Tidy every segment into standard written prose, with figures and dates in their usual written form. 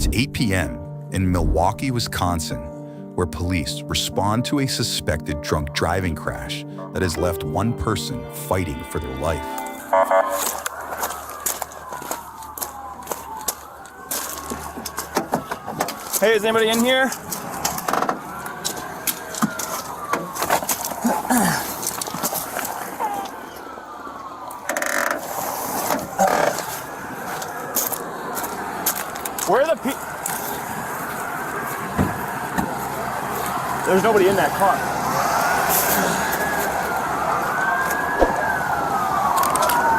It's 8 p.m. in Milwaukee, Wisconsin, where police respond to a suspected drunk driving crash that has left one person fighting for their life. Hey, is anybody in here? Where are the people? There's nobody in that car.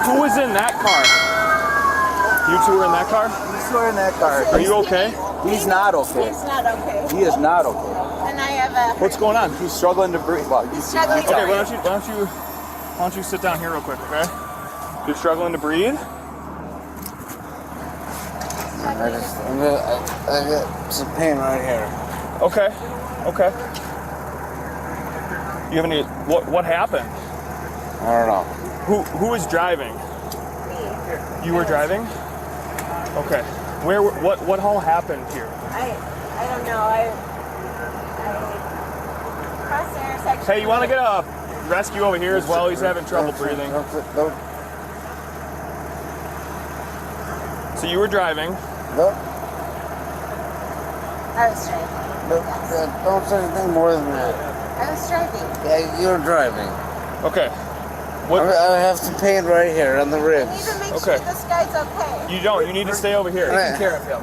Who was in that car? You two were in that car? He's in that car. Are you okay? He's not okay. He's not okay. He is not okay. And I have a... What's going on? He's struggling to breathe. Well, He's struggling to Okay, breathe. why don't you sit down here real quick, okay? You're struggling to breathe? I got some pain right here. Okay. Okay. You have any? What happened? I don't know. Who was driving? Me. You were driving? Okay. What all happened here? I don't know. I crossed the intersection. Hey, you want to get a rescue over here as well? He's having trouble breathing. So you were driving. No. I was driving. Don't say anything more than that. I was driving. Yeah, you're driving. Okay. I have some pain right here on the I ribs. need to make Okay. sure this guy's okay. You don't. You need to stay over here. Taking care of him.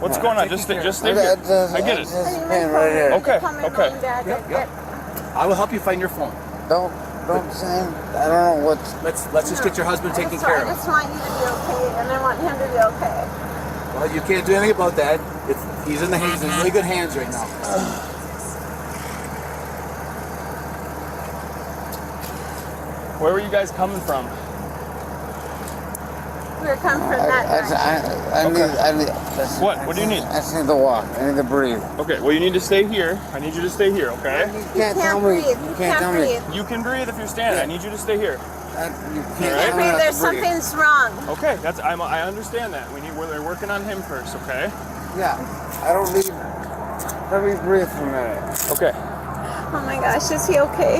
What's going on? Just stay here. I get it. Just pain right here. Okay, okay. Yep. I will help you find your phone. Don't say. I don't know what's. Let's just get your husband taken care I of. just want you to be okay, and I want him to be okay. Well, you can't do anything about that. He's in really good hands right now. Where were you guys coming from? We were coming from that direction. I need. What do you need? I just need to walk. I need to breathe. Okay, well you need to stay here. I need you to stay here, okay? You You can't breathe. You can't tell me. breathe. You can breathe if you're standing. I need you to stay here. You You can't can't tell me breathe. not There's to breathe. something's wrong. Okay, I understand that. We're working on him first, okay? Yeah. I don't need. Let me breathe for a minute. Okay. Oh my gosh, is he okay?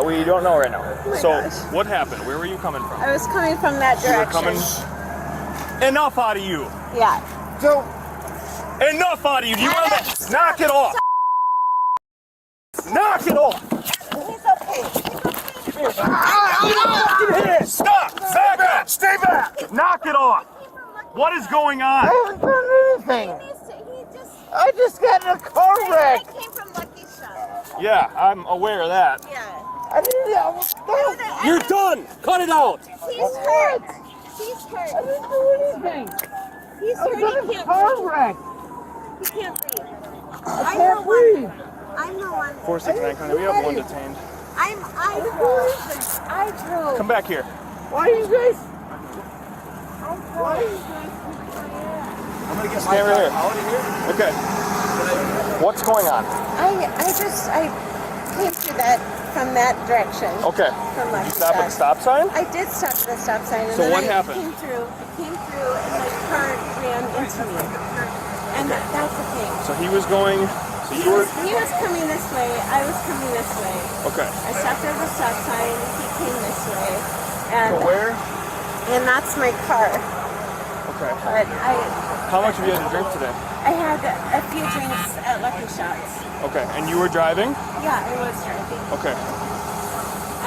We don't know right now. my So gosh. what happened? Where were you coming from? I was coming from that You were direction. coming. Enough out of you. Yeah. So. Enough out of you. Do you want to knock it off? Knock it off. He's okay. Stop! Back up! Stay back! Knock it off! What is going on? I haven't done anything. I just got in a car wreck. I came from Lucky Shot. Yeah, I'm aware of that. Yeah. I didn't know. You're done. Cut it out. He's hurt. He's hurt. I didn't do anything. He's I was hurt. in He a can't car breathe. wreck. He can't breathe. I can't breathe. I'm the one. 469 County, we have one detained. I drove. Come back here. Why are you guys? I'm gonna get Stay my right here. out of here. Okay. What's going on? I came from that direction. Okay. From Did Lucky you stop at the Shot. stop sign? I did stop at the stop sign. And So then what I happened? Came through, and my car ran into me. And that's the thing. So he was going. So He you were. was coming this way. I was coming this way. Okay. I stopped at the stop sign. He came this way. And, So where? And that's my car. Okay. But How much have you had to drink today? I had a few drinks at Lucky Shots. Okay. And you were driving? Yeah, I was driving. Okay.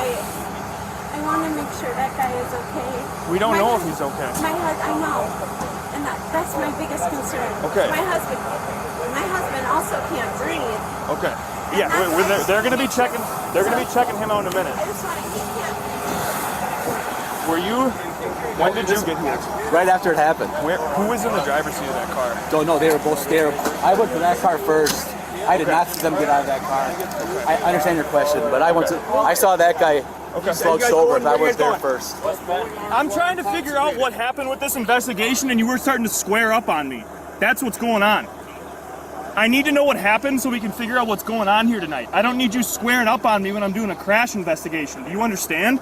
I want to make sure that guy is okay. We don't My know if hus- he's okay. I know. And that's my biggest concern. Okay. My husband also can't breathe. Okay. Yeah, they're going to be checking. They're going to be checking him out in a minute. I just want to keep him. Were you? When did you get here? Right after it happened. Who was in the driver's seat of that car? Don't know. They were both there. I went to that car first. I did not see them get out of that car. I understand your question, but I saw that guy slowed sober, but I was there first. I'm trying to figure out what happened with this investigation, and you were starting to square up on me. That's what's going on. I need to know what happened so we can figure out what's going on here tonight. I don't need you squaring up on me when I'm doing a crash investigation. Do you understand?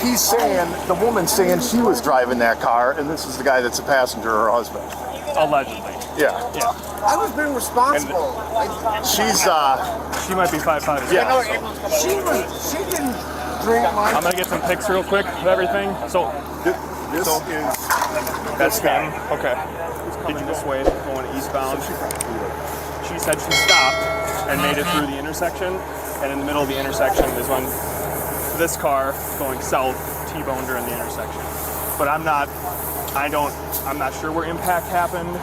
he's saying, the woman's saying she was driving that car, and this is the guy that's a passenger, her husband. Allegedly. Yeah. Yeah. I was being responsible. She's, She might be 5'5". yeah. She didn't drink my. I'm gonna get some pics real quick of everything. So This is, that's him. Okay. Heading this way, going eastbound. She said she stopped and made it through the intersection, and in the middle of the intersection is when this car going south T-boned her in the intersection. But I'm not sure where impact happened.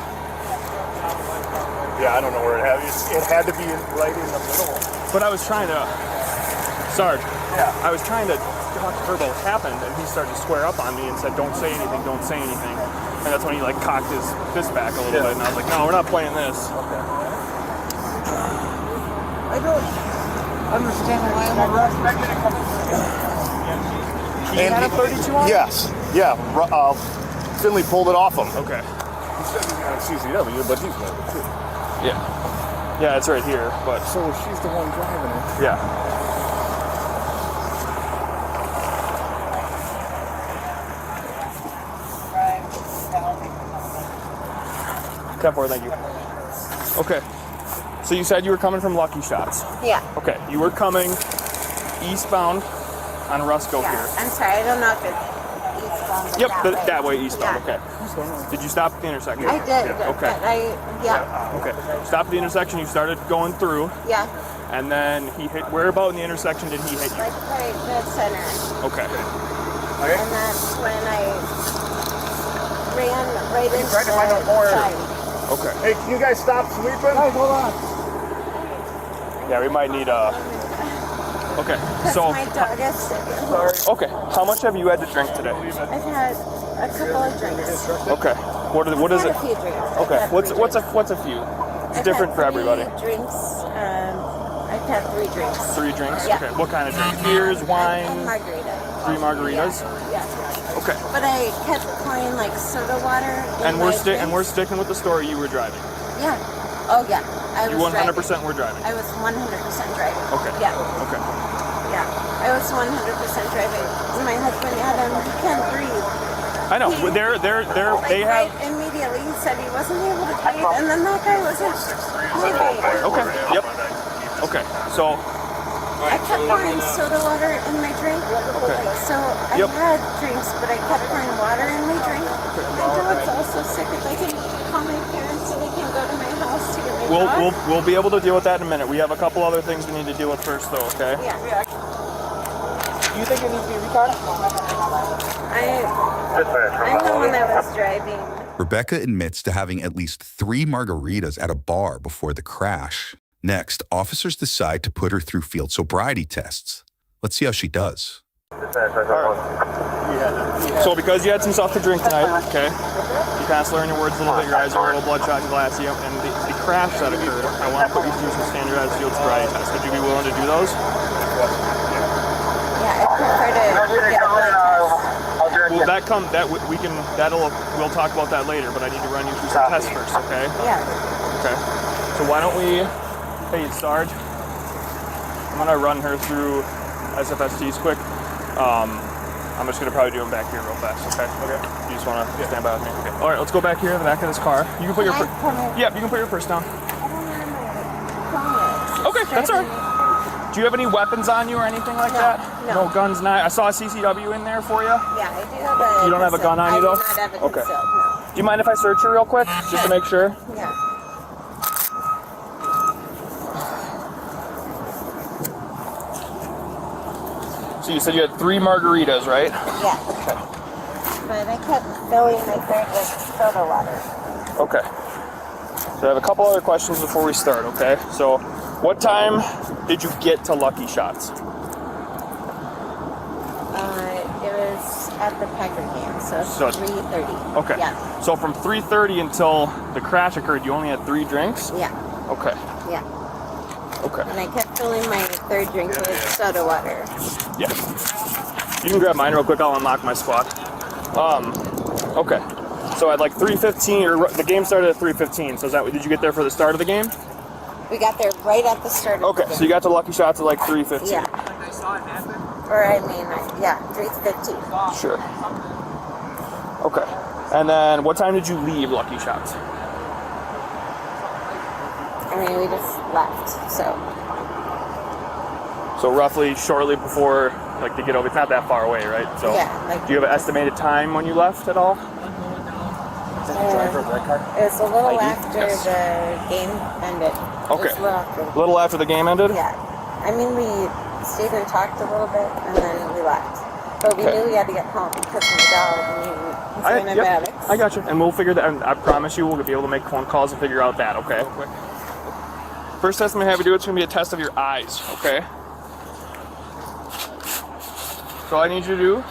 yeah, I don't know where it had. It had to be right in the middle. But I was trying to, Sarge, Yeah. I was trying to talk to her about what happened, and he started to square up on me and said, don't say anything, don't say anything. And that's when he like cocked his fist back a little bit, and I was like, no, we're not playing this. I don't understand why I'm arrested. He had a 32 on? Yes. Yeah. Finley pulled it off him. Okay. He said he's got a CCW, but he's got it too. Yeah. Yeah, it's right here, but So she's the one driving it. yeah. Ten-4, thank you. Okay. So you said you were coming from Lucky Shots. Yeah. Okay. You were coming eastbound on Rusco Yeah. here. I'm sorry, I don't know if it's eastbound or Yep, that way. that way eastbound. Yeah. Okay. Did you stop at the intersection? I did, Okay. but yeah, Okay. Stop at the intersection. You started going through, yeah, and then he hit. Where about in the intersection did he hit you? like right dead center. Okay. And that's when I ran right into tried to find out more. the side. Okay. Hey, can you guys stop sweeping? Hey, hold on. Yeah, we might need a. Okay. Because So. my dog is sick. Okay. How much have you had to drink today? I've had a couple of drinks. Okay. What I've is had it? a few drinks. Okay. I've had What's a few? It's I've different had for everybody. 3 drinks. I've had 3 drinks. 3 drinks. Yeah. Okay. What kind of drinks? Beers, And wine. margarita. 3 margaritas. Yeah. Okay. But I kept pouring like soda water. And in we're my sticking with the story you were driving. drinks. Yeah. Oh yeah. I You was 100% driving. were driving. I was 100% driving. Okay. Yeah. Okay. Yeah. I was 100% driving. My husband Adam, he can't breathe. I know. He- They right have. immediately he said he wasn't able to breathe, and then that guy wasn't moving. Okay. Yep. Okay. So. I kept pouring soda water in my drink. Okay. So I Yep. had drinks, but I kept pouring water in my drink. My dog's also sick. If I can call my parents so they can go to my house to get my dog. We'll be able to deal with that in a minute. We have a couple other things we need to deal with first, though. Okay. Yeah. Do you think it needs to be recorded? I'm the one that was driving. Rebecca admits to having at least 3 margaritas at a bar before the crash. Next, officers decide to put her through field sobriety tests. Let's see how she does. So because you had some stuff to drink tonight, okay, you kind of slurring your words a little bit, your eyes are a little bloodshot and glassy, and the crash that occurred, I want to put you through some standardized field sobriety tests. Would you be willing to do those? Yeah, I prefer to get a blood test. We'll talk about that later, but I need to run you through some tests first, okay? Yeah. Okay. So why don't we, hey Sarge, I'm gonna run her through SFSTs quick. I'm just gonna probably do them back here real fast, okay? Okay. You just wanna stand by with me? Okay. All right, let's go back here in the back of this car. You can put your you can put your purse down. Okay, that's all right. Do you have any weapons on you or anything like that? No. No guns, not. I saw a CCW in there for you. Yeah, I do have a. You don't have a gun on you, though? I do not have a Okay. concealed, no. Do you mind if I search you real quick, just to make sure? Yeah. So you said you had 3 margaritas, right? Yeah. But I kept filling my third with soda water. Okay. So I have a couple other questions before we start, okay? So what time did you get to Lucky Shots? It was at the Packer game, so So- 3:30. Okay. Yeah. So from 3:30 until the crash occurred, you only had 3 drinks? Yeah. Okay. Yeah. Okay. And I kept filling my third drink with soda water. Yeah. You can grab mine real quick, I'll unlock my squad. Okay. So at like 3:15, or the game started at 3:15, so did you get there for the start of the game? We got there right at the start of Okay, the game. so you got to Lucky Shots at like 3:15. Yeah. Yeah, 3:15. Sure. Okay. And then what time did you leave Lucky Shots? I mean, we just left, so. So roughly shortly before, like, to get over, it's not that far away, right? So Yeah, like. do you have an estimated time when you left at all? Is that the driver of that car? It's a little ID? after Yes. the game ended. Okay. It's a little after. A little after the game ended? Yeah. I mean, we stayed and talked a little bit, and then we left. But we Okay. knew we had to get home because of the dog and antibiotics. I got you. And we'll figure that, and I promise you we'll be able to make phone calls and figure out that, okay? First test I'm going to have you do, it's going to be a test of your eyes, okay? So all I need you to do,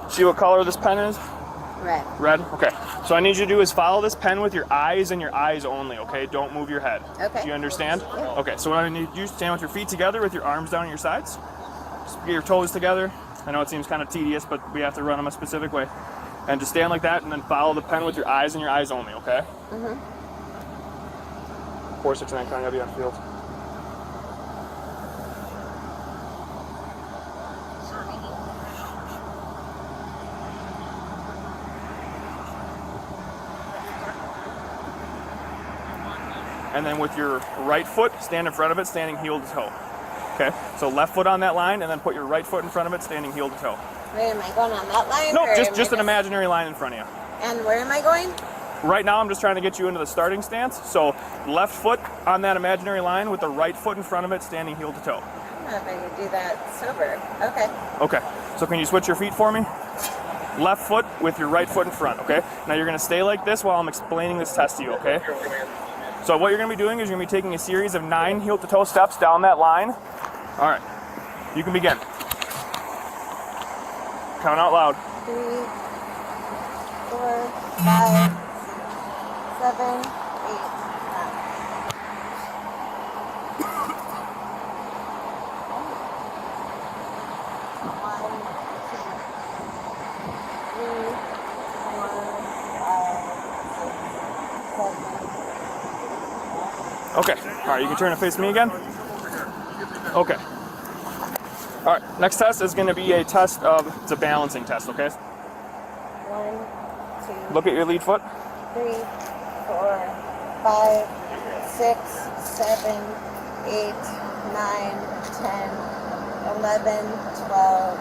see what color this pen is? Red. Red? Okay. So I need you to do is follow this pen with your eyes and your eyes only, okay? Don't move your head. Okay. Do you understand? Yeah. Okay, so what I need you to do is stand with your feet together with your arms down at your sides. Just get your toes together. I know it seems kind of tedious, but we have to run them a specific way. And just stand like that and then follow the pen with your eyes and your eyes only, okay? Mm-hmm. 469 County, I'll be on field. And then with your right foot, stand in front of it, standing heel to toe. Okay, so left foot on that line, and then put your right foot in front of it, standing heel to toe. Wait, am I going on that line? Nope, or just an imaginary line in front of you. And where am I going? Right now, I'm just trying to get you into the starting stance. So left foot on that imaginary line with the right foot in front of it, standing heel to toe. I don't know if I could do that sober. Okay. Okay, so can you switch your feet for me? Left foot with your right foot in front, okay? Now you're gonna stay like this while I'm explaining this test to you, okay? So what you're gonna be doing is you're gonna be taking a series of 9 heel to toe steps down that line. All right, you can begin. Count out loud. 3, 4, 5, 7, 8, 9. 1, 2, 3, 4, 5, 6, 7, 8. Okay, all right, you can turn and face me again. Okay. All right, next test is gonna be a test of, it's a balancing test, okay? 1, 2, Look at your lead foot. 3, 4, 5, 6, 7, 8, 9, 10, 11, 12,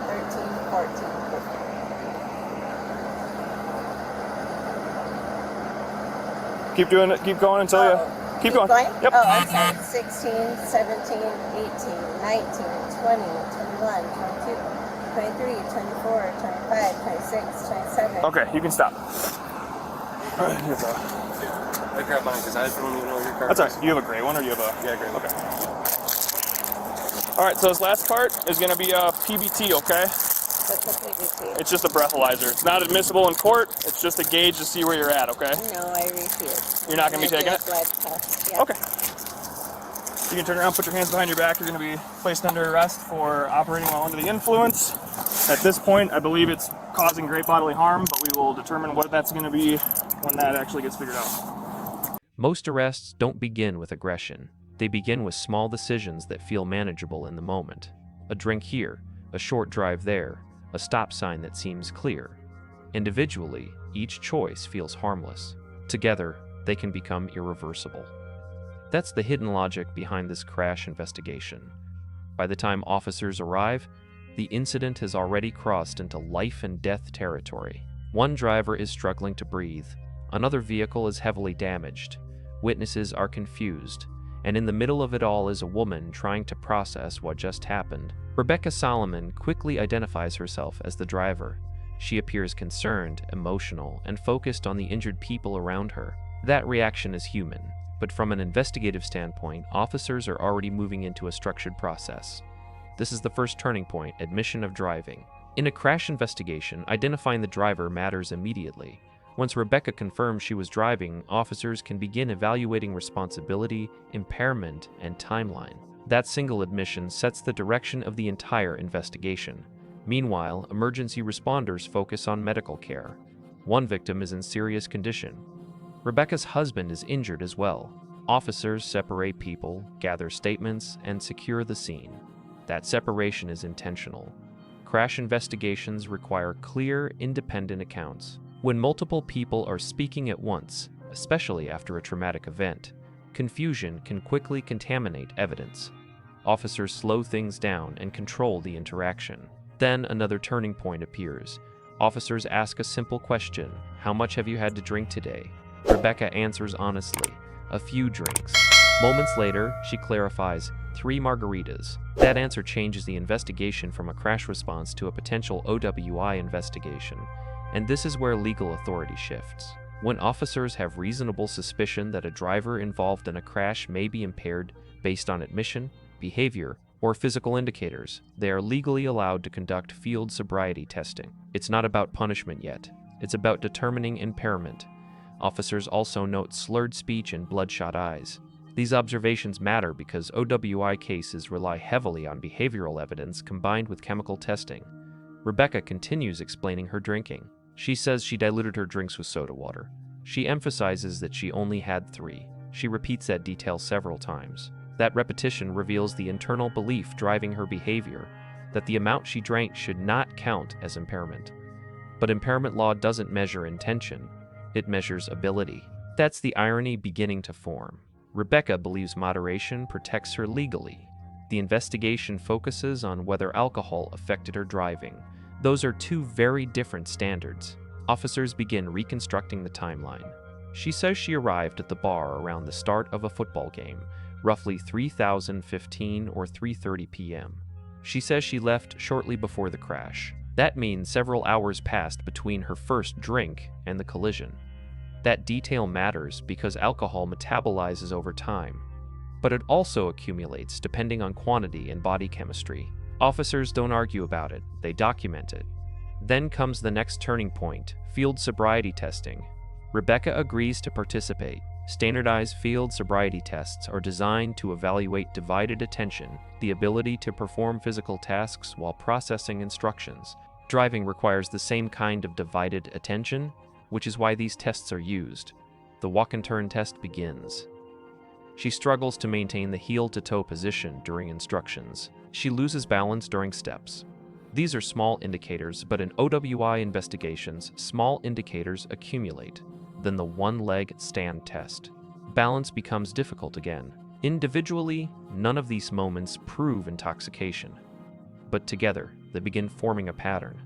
13, 14, 15. Keep doing it, keep going until you, keep going. Yep. Oh, I'm sorry. 16, 17, 18, 19, 20, 21, 22, 23, 24, 25, 26, 27. Okay, you can stop. I grabbed mine because I don't even know your car. That's all right. Do you have a gray one or do you have a? Yeah, gray. Okay. All right, so this last part is going to be a PBT, okay? What's a PVC? It's just a breathalyzer. It's not admissible in court. It's just a gauge to see where you're at, okay? No, I refuse. You're not going to be taking it? Blood test. Yeah. Okay. You can turn around, put your hands behind your back. You're going to be placed under arrest for operating while under the influence. At this point, I believe it's causing great bodily harm, but we will determine what that's going to be when that actually gets figured out. Most arrests don't begin with aggression. They begin with small decisions that feel manageable in the moment. A drink here, a short drive there, a stop sign that seems clear. Individually, each choice feels harmless. Together, they can become irreversible. That's the hidden logic behind this crash investigation. By the time officers arrive, the incident has already crossed into life and death territory. One driver is struggling to breathe. Another vehicle is heavily damaged. Witnesses are confused. And in the middle of it all is a woman trying to process what just happened. Rebecca Salomon quickly identifies herself as the driver. She appears concerned, emotional, and focused on the injured people around her. That reaction is human, but from an investigative standpoint, officers are already moving into a structured process. This is the first turning point, admission of driving. In a crash investigation, identifying the driver matters immediately. Once Rebecca confirms she was driving, officers can begin evaluating responsibility, impairment, and timeline. That single admission sets the direction of the entire investigation. Meanwhile, emergency responders focus on medical care. One victim is in serious condition. Rebecca's husband is injured as well. Officers separate people, gather statements, and secure the scene. That separation is intentional. Crash investigations require clear, independent accounts. When multiple people are speaking at once, especially after a traumatic event, confusion can quickly contaminate evidence. Officers slow things down and control the interaction. Then another turning point appears. Officers ask a simple question: "How much have you had to drink today?" Rebecca answers honestly, "A few drinks." Moments later, she clarifies, 3 margaritas. That answer changes the investigation from a crash response to a potential OWI investigation, and this is where legal authority shifts. When officers have reasonable suspicion that a driver involved in a crash may be impaired based on admission, behavior, or physical indicators, they are legally allowed to conduct field sobriety testing. It's not about punishment yet. It's about determining impairment. Officers also note slurred speech and bloodshot eyes. These observations matter because OWI cases rely heavily on behavioral evidence combined with chemical testing. Rebecca continues explaining her drinking. She says she diluted her drinks with soda water. She emphasizes that she only had 3. She repeats that detail several times. That repetition reveals the internal belief driving her behavior, that the amount she drank should not count as impairment. But impairment law doesn't measure intention, it measures ability. That's the irony beginning to form. Rebecca believes moderation protects her legally. The investigation focuses on whether alcohol affected her driving. Those are 2 very different standards. Officers begin reconstructing the timeline. She says she arrived at the bar around the start of a football game, roughly 3:15 or 3:30 p.m. She says she left shortly before the crash. That means several hours passed between her first drink and the collision. That detail matters because alcohol metabolizes over time, but it also accumulates depending on quantity and body chemistry. Officers don't argue about it, they document it. Then comes the next turning point, field sobriety testing. Rebecca agrees to participate. Standardized field sobriety tests are designed to evaluate divided attention, the ability to perform physical tasks while processing instructions. Driving requires the same kind of divided attention, which is why these tests are used. The walk and turn test begins. She struggles to maintain the heel-to-toe position during instructions. She loses balance during steps. These are small indicators, but in OWI investigations, small indicators accumulate. Then the one-leg stand test. Balance becomes difficult again. Individually, none of these moments prove intoxication. But together, they begin forming a pattern.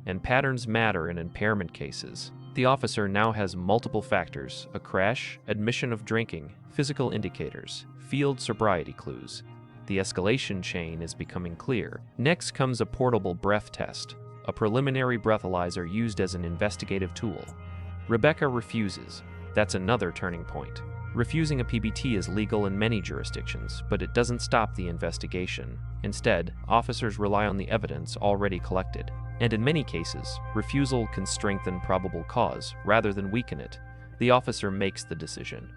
And patterns matter in impairment cases. The officer now has multiple factors: a crash, admission of drinking, physical indicators, field sobriety clues. The escalation chain is becoming clear. Next comes a portable breath test, a preliminary breathalyzer used as an investigative tool. Rebecca refuses. That's another turning point. Refusing a PBT is legal in many jurisdictions, but it doesn't stop the investigation. Instead, officers rely on the evidence already collected. And in many cases, refusal can strengthen probable cause rather than weaken it. The officer makes the decision.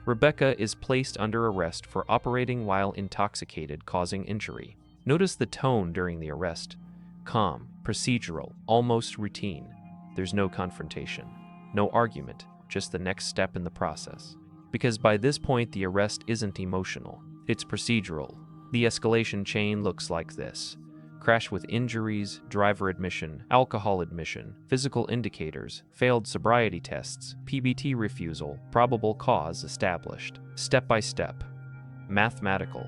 Rebecca is placed under arrest for operating while intoxicated, causing injury. Notice the tone during the arrest. Calm, procedural, almost routine. There's no confrontation, no argument, just the next step in the process. Because by this point, the arrest isn't emotional, it's procedural. The escalation chain looks like this: crash with injuries, driver admission, alcohol admission, physical indicators, failed sobriety tests, PBT refusal, probable cause established. Step by step. Mathematical.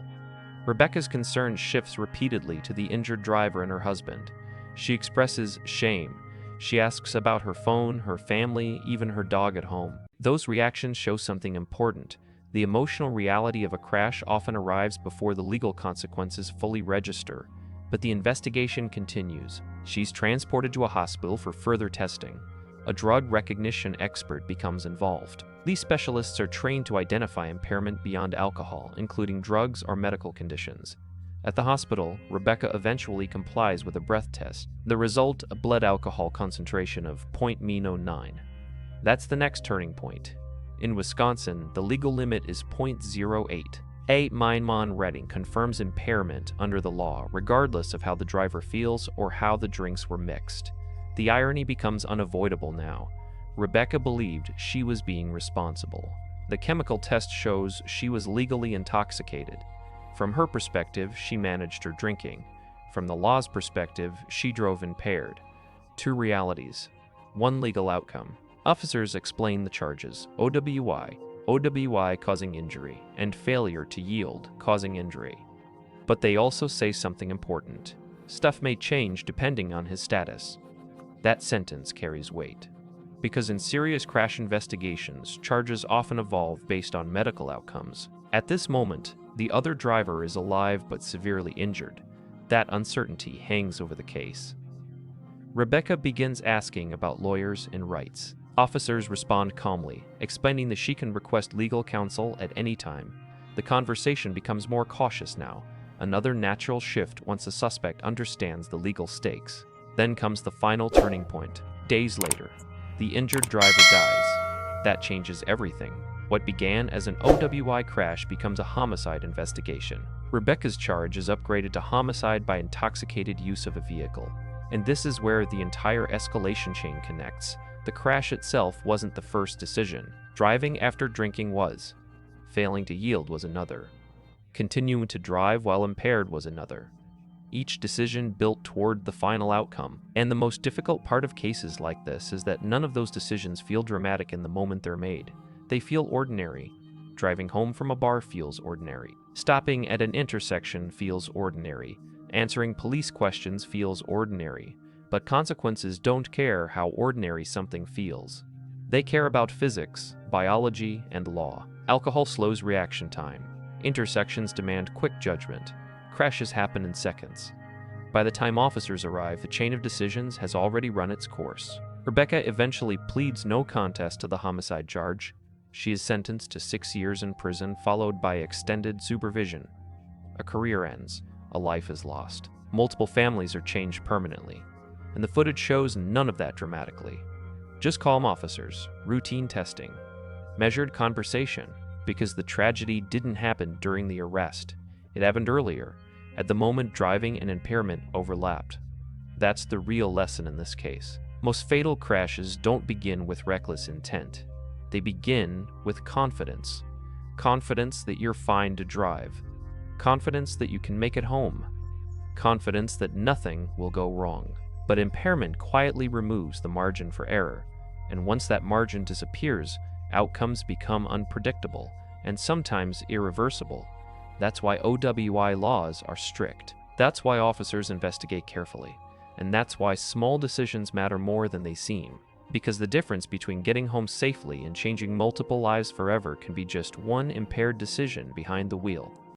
Rebecca's concern shifts repeatedly to the injured driver and her husband. She expresses shame. She asks about her phone, her family, even her dog at home. Those reactions show something important. The emotional reality of a crash often arrives before the legal consequences fully register. But the investigation continues. She's transported to a hospital for further testing. A drug recognition expert becomes involved. These specialists are trained to identify impairment beyond alcohol, including drugs or medical conditions. At the hospital, Rebecca eventually complies with a breath test. The result, a blood alcohol concentration of 0.09. That's the next turning point. In Wisconsin, the legal limit is 0.08. A Mine rating confirms impairment under the law, regardless of how the driver feels or how the drinks were mixed. The irony becomes unavoidable now. Rebecca believed she was being responsible. The chemical test shows she was legally intoxicated. From her perspective, she managed her drinking. From the law's perspective, she drove impaired. Two realities, one legal outcome. Officers explain the charges: OWI causing injury, and failure to yield causing injury. But they also say something important. Stuff may change depending on his status. That sentence carries weight. Because in serious crash investigations, charges often evolve based on medical outcomes. At this moment, the other driver is alive but severely injured. That uncertainty hangs over the case. Rebecca begins asking about lawyers and rights. Officers respond calmly, explaining that she can request legal counsel at any time. The conversation becomes more cautious now, another natural shift once the suspect understands the legal stakes. Then comes the final turning point. Days later, the injured driver dies. That changes everything. What began as an OWI crash becomes a homicide investigation. Rebecca's charge is upgraded to homicide by intoxicated use of a vehicle. And this is where the entire escalation chain connects. The crash itself wasn't the first decision. Driving after drinking was. Failing to yield was another. Continuing to drive while impaired was another. Each decision built toward the final outcome. And the most difficult part of cases like this is that none of those decisions feel dramatic in the moment they're made. They feel ordinary. Driving home from a bar feels ordinary. Stopping at an intersection feels ordinary. Answering police questions feels ordinary. But consequences don't care how ordinary something feels. They care about physics, biology, and law. Alcohol slows reaction time. Intersections demand quick judgment. Crashes happen in seconds. By the time officers arrive, the chain of decisions has already run its course. Rebecca eventually pleads no contest to the homicide charge. She is sentenced to 6 years in prison, followed by extended supervision. A career ends. A life is lost. Multiple families are changed permanently. And the footage shows none of that dramatically. Just calm officers, routine testing, measured conversation, because the tragedy didn't happen during the arrest. It happened earlier, at the moment driving and impairment overlapped. That's the real lesson in this case. Most fatal crashes don't begin with reckless intent. They begin with confidence. Confidence that you're fine to drive. Confidence that you can make it home. Confidence that nothing will go wrong. But impairment quietly removes the margin for error, and once that margin disappears, outcomes become unpredictable and sometimes irreversible. That's why OWI laws are strict. That's why officers investigate carefully. And that's why small decisions matter more than they seem. Because the difference between getting home safely and changing multiple lives forever can be just one impaired decision behind the wheel.